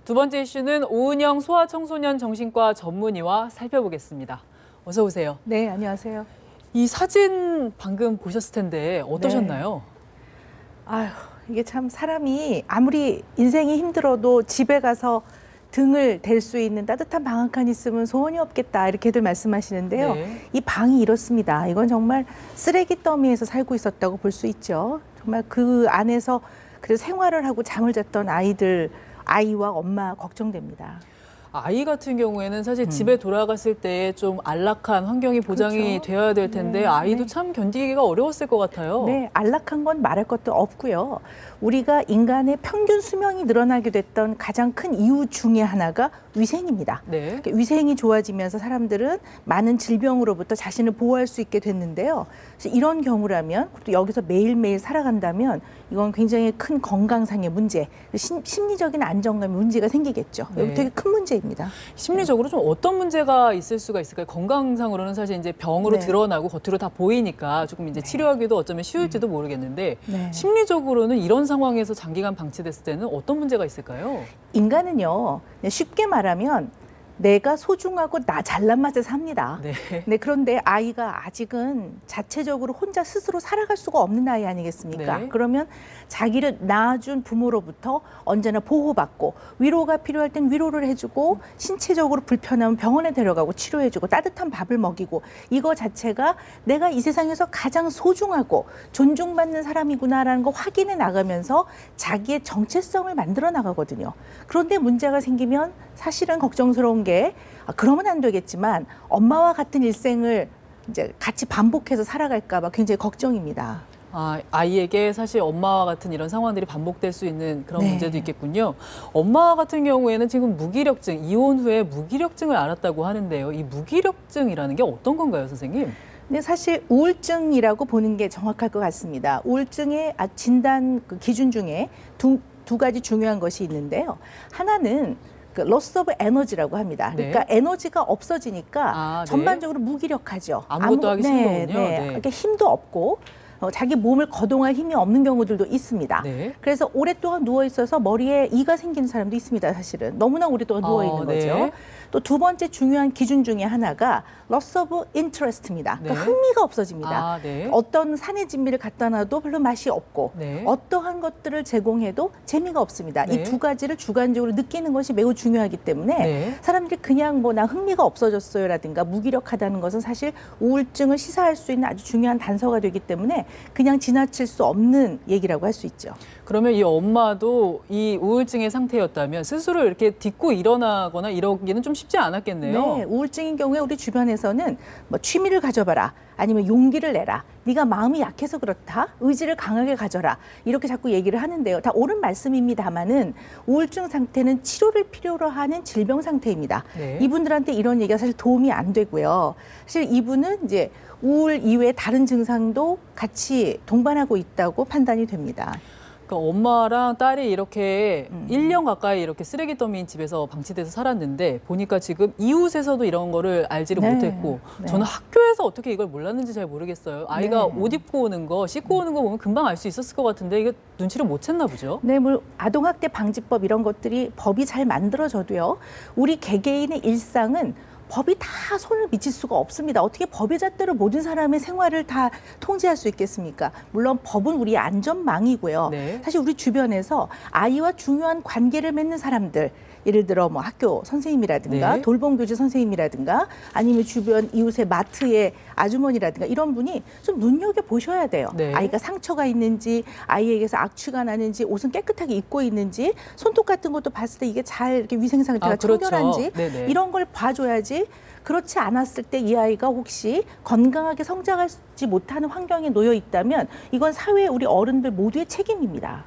두 번째 이슈는 오은영 소아청소년 정신과 전문의와 살펴보겠습니다. 어서 오세요. 네, 안녕하세요. 이 사진 방금 보셨을 텐데 어떠셨나요? 아휴, 이게 참 사람이 아무리 인생이 힘들어도 집에 가서 등을 댈 수 있는 따뜻한 방 한 칸 있으면 소원이 없겠다 이렇게들 말씀하시는데요. 네. 이 방이 이렇습니다. 이건 정말 쓰레기 더미에서 살고 있었다고 볼 수 있죠. 정말 그 안에서 그래서 생활을 하고 잠을 잤던 아이와 엄마 걱정됩니다. 아이 같은 경우에는 사실 집에 돌아갔을 때 좀 안락한 환경이 보장이 그렇죠. 되어야 될 텐데 네, 아이도 네. 참 견디기가 어려웠을 것 같아요. 네, 안락한 건 말할 것도 없고요. 우리가 인간의 평균 수명이 늘어나게 됐던 가장 큰 이유 중에 하나가 위생입니다. 네. 그러니까 위생이 좋아지면서 사람들은 많은 질병으로부터 자신을 보호할 수 있게 됐는데요. 그래서 이런 경우라면 또 여기서 매일매일 살아간다면 이건 굉장히 큰 건강상의 문제, 심리적인 안정감의 문제가 생기겠죠. 네. 이거 되게 큰 문제입니다. 심리적으로 좀 어떤 문제가 있을 수가 있을까요? 건강상으로는 사실 이제 병으로 네. 드러나고 겉으로 다 보이니까 조금 이제 치료하기도 어쩌면 쉬울지도 모르겠는데 네. 심리적으로는 이런 상황에서 장기간 방치됐을 때는 어떤 문제가 있을까요? 인간은요, 쉽게 말하면 내가 소중하고 나 잘난 맛에 삽니다. 네. 네, 그런데 아이가 아직은 자체적으로 혼자 스스로 살아갈 수가 없는 아이 아니겠습니까? 네. 그러면 자기를 낳아준 부모로부터 언제나 보호받고 위로가 필요할 땐 위로를 해주고 신체적으로 불편하면 병원에 데려가고 치료해주고 따뜻한 밥을 먹이고 이거 자체가 내가 이 세상에서 가장 소중하고 존중받는 사람이구나라는 거 확인해 나가면서 자기의 정체성을 만들어 나가거든요. 그런데 문제가 생기면 사실은 걱정스러운 게 그러면 안 되겠지만 엄마와 같은 일생을 이제 같이 반복해서 살아갈까 봐 굉장히 걱정입니다. 아이에게 사실 엄마와 같은 이런 상황들이 반복될 수 있는 그런 네. 문제도 있겠군요. 엄마 같은 경우에는 지금 무기력증, 이혼 후에 무기력증을 앓았다고 하는데요. 이 무기력증이라는 게 어떤 건가요, 선생님? 근데 사실 우울증이라고 보는 게 정확할 것 같습니다. 우울증의 진단 기준 중에 두 가지 중요한 것이 있는데요. 하나는 loss of energy라고 합니다. 네. 그러니까 에너지가 없어지니까 네. 전반적으로 무기력하죠. 아무것도 하기 싫은 거군요. 네. 네. 그러니까 힘도 없고 자기 몸을 거동할 힘이 없는 경우들도 있습니다. 네. 그래서 오랫동안 누워 있어서 머리에 이가 생기는 사람도 있습니다. 사실은 너무나 오랫동안 누워 있는 네. 거죠. 또 두 번째 중요한 기준 중에 하나가 loss of interest입니다. 그러니까 네. 흥미가 없어집니다. 네. 어떤 산의 진미를 갖다 놔도 별로 맛이 없고 네. 어떠한 것들을 제공해도 재미가 없습니다. 네. 이 두 가지를 주관적으로 느끼는 것이 매우 중요하기 때문에 네. 사람들이 그냥 나 흥미가 없어졌어요라든가 무기력하다는 것은 사실 우울증을 시사할 수 있는 아주 중요한 단서가 되기 때문에 그냥 지나칠 수 없는 얘기라고 할 수 있죠. 그러면 이 엄마도 이 우울증의 상태였다면 스스로 이렇게 딛고 일어나거나 이러기는 좀 쉽지 않았겠네요. 네, 우울증인 경우에 우리 주변에서는 뭐 취미를 가져봐라, 아니면 용기를 내라, 네가 마음이 약해서 그렇다, 의지를 강하게 가져라 이렇게 자꾸 얘기를 하는데요. 다 옳은 말씀입니다만은 우울증 상태는 치료를 필요로 하는 질병 상태입니다. 네. 이분들한테 이런 얘기가 사실 도움이 안 되고요. 사실 이분은 이제 우울 이외에 다른 증상도 같이 동반하고 있다고 판단이 됩니다. 그러니까 엄마랑 딸이 이렇게 1년 가까이 이렇게 쓰레기 더미인 집에서 방치돼서 살았는데 보니까 지금 이웃에서도 이런 거를 알지를 네. 못했고 네. 저는 학교에서 어떻게 이걸 몰랐는지 잘 모르겠어요. 아이가 네. 옷 입고 오는 거, 씻고 오는 거 보면 금방 알 수 있었을 것 같은데 이게 눈치를 못 챘나 보죠. 네, 뭐 아동학대 방지법 이런 것들이 법이 잘 만들어져도요. 우리 개개인의 일상은 법이 다 손을 미칠 수가 없습니다. 어떻게 법의 잣대로 모든 사람의 생활을 다 통제할 수 있겠습니까? 물론 법은 우리의 안전망이고요. 네. 사실 우리 주변에서 아이와 중요한 관계를 맺는 사람들, 예를 들어 뭐 학교 선생님이라든가 네. 돌봄교재 선생님이라든가 아니면 주변 이웃의 마트의 아주머니라든가 이런 분이 좀 눈여겨 보셔야 돼요. 네. 아이가 상처가 있는지, 아이에게서 악취가 나는지, 옷은 깨끗하게 입고 있는지, 손톱 같은 것도 봤을 때 이게 잘 이렇게 위생 상태가 그렇죠. 청결한지 네네. 이런 걸 봐줘야지. 그렇지 않았을 때 이 아이가 혹시 건강하게 성장하지 못하는 환경에 놓여 있다면 이건 사회 우리 어른들 모두의 책임입니다.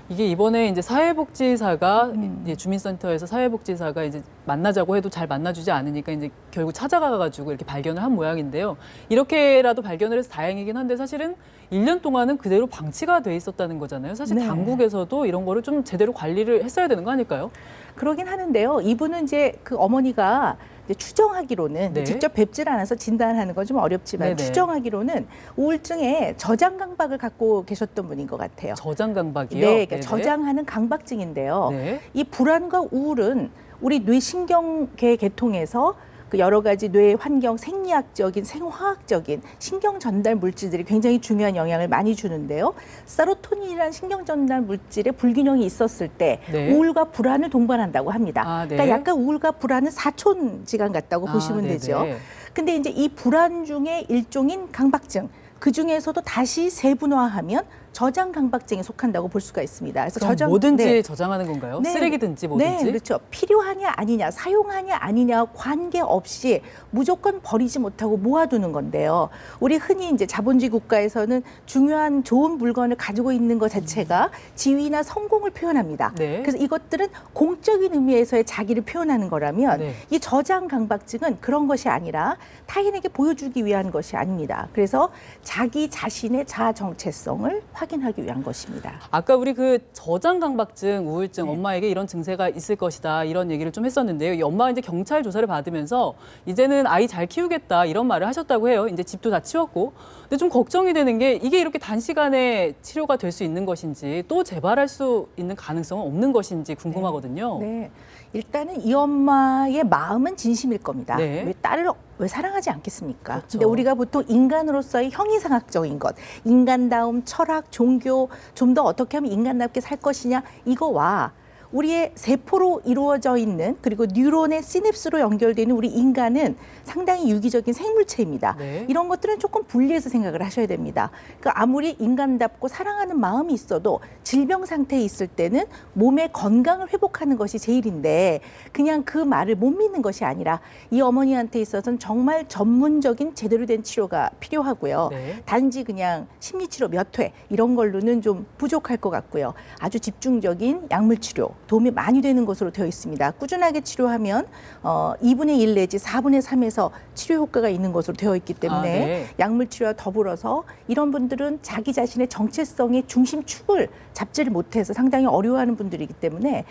이게 이번에 이제 사회복지사가 이제 주민센터에서 사회복지사가 이제 만나자고 해도 잘 만나주지 않으니까 이제 결국 찾아가가지고 이렇게 발견을 한 모양인데요. 이렇게라도 발견을 해서 다행이긴 한데 사실은 1년 동안은 그대로 방치가 돼 있었다는 거잖아요. 사실 네. 당국에서도 이런 거를 좀 제대로 관리를 했어야 되는 거 아닐까요? 그러긴 하는데요. 이분은 이제 그 어머니가 이제 추정하기로는 네. 직접 뵙질 않아서 진단하는 건 좀 어렵지만 네네. 추정하기로는 우울증에 저장 강박을 갖고 계셨던 분인 것 같아요. 저장 강박이요? 네, 그러니까 네네. 저장하는 강박증인데요. 네. 이 불안과 우울은 우리 뇌신경계 계통에서 그 여러 가지 뇌 환경, 생리학적인, 생화학적인 신경 전달 물질들이 굉장히 중요한 영향을 많이 주는데요. 세로토닌이라는 신경 전달 물질의 불균형이 있었을 때 네. 우울과 불안을 동반한다고 합니다. 아, 네. 그러니까 약간 우울과 불안은 사촌지간 같다고 보시면 네네. 되죠. 근데 이제 이 불안 중에 일종인 강박증, 그 중에서도 다시 세분화하면 저장 강박증에 속한다고 볼 수가 있습니다. 그래서 그럼 뭐든지 네. 저장하는 건가요? 네. 쓰레기든지 뭐든지? 네, 그렇죠. 필요하냐 아니냐, 사용하냐 아니냐 관계없이 무조건 버리지 못하고 모아두는 건데요. 우리 흔히 이제 자본주의 국가에서는 중요한 좋은 물건을 가지고 있는 것 자체가 지위나 성공을 표현합니다. 네. 그래서 이것들은 공적인 의미에서의 자기를 표현하는 거라면 네. 이 저장 강박증은 그런 것이 아니라 타인에게 보여주기 위한 것이 아닙니다. 그래서 자기 자신의 자아 정체성을 확인하기 위한 것입니다. 아까 우리 그 저장 강박증, 우울증, 네. 엄마에게 이런 증세가 있을 것이다 이런 얘기를 좀 했었는데요. 이 엄마가 이제 경찰 조사를 받으면서 이제는 아이 잘 키우겠다 이런 말을 하셨다고 해요. 이제 집도 다 치웠고. 근데 좀 걱정이 되는 게 이게 이렇게 단시간에 치료가 될 수 있는 것인지 또 재발할 수 있는 가능성은 없는 것인지 궁금하거든요. 네. 일단은 이 엄마의 마음은 진심일 겁니다. 네. 왜 딸을 왜 사랑하지 않겠습니까? 그렇죠. 근데 우리가 보통 인간으로서의 형이상학적인 것, 인간다움, 철학, 종교, 좀 더 어떻게 하면 인간답게 살 것이냐 이거와 우리의 세포로 이루어져 있는 그리고 뉴런의 시냅스로 연결되는 우리 인간은 상당히 유기적인 생물체입니다. 네. 이런 것들은 조금 분리해서 생각을 하셔야 됩니다. 그러니까 아무리 인간답고 사랑하는 마음이 있어도 질병 상태에 있을 때는 몸의 건강을 회복하는 것이 제일인데 그냥 그 말을 못 믿는 것이 아니라 이 어머니한테 있어서는 정말 전문적인 제대로 된 치료가 필요하고요. 네. 단지 그냥 심리치료 몇 회 이런 걸로는 좀 부족할 것 같고요. 아주 집중적인 약물치료 도움이 많이 되는 것으로 되어 있습니다. 꾸준하게 치료하면 2분의 1 내지 4분의 3에서 치료 효과가 있는 것으로 되어 있기 때문에 네. 약물치료와 더불어서 이런 분들은 자기 자신의 정체성의 중심축을 잡지를 못해서 상당히 어려워하는 분들이기 때문에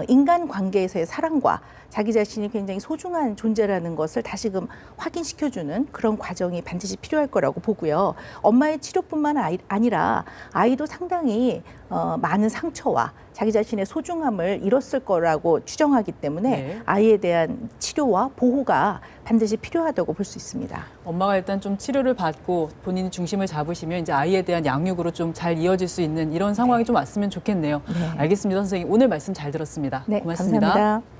인간관계에서의 사랑과 자기 자신이 굉장히 소중한 존재라는 것을 다시금 확인시켜주는 그런 과정이 반드시 필요할 거라고 보고요. 엄마의 치료뿐만 아니라 아이도 상당히 많은 상처와 자기 자신의 소중함을 잃었을 거라고 추정하기 때문에 네. 아이에 대한 치료와 보호가 반드시 필요하다고 볼 수 있습니다. 엄마가 일단 좀 치료를 받고 본인이 중심을 잡으시면 이제 아이에 대한 양육으로 좀 잘 이어질 수 있는 이런 상황이 좀 왔으면 좋겠네요. 네. 알겠습니다, 선생님. 오늘 말씀 잘 들었습니다. 네, 고맙습니다. 감사합니다.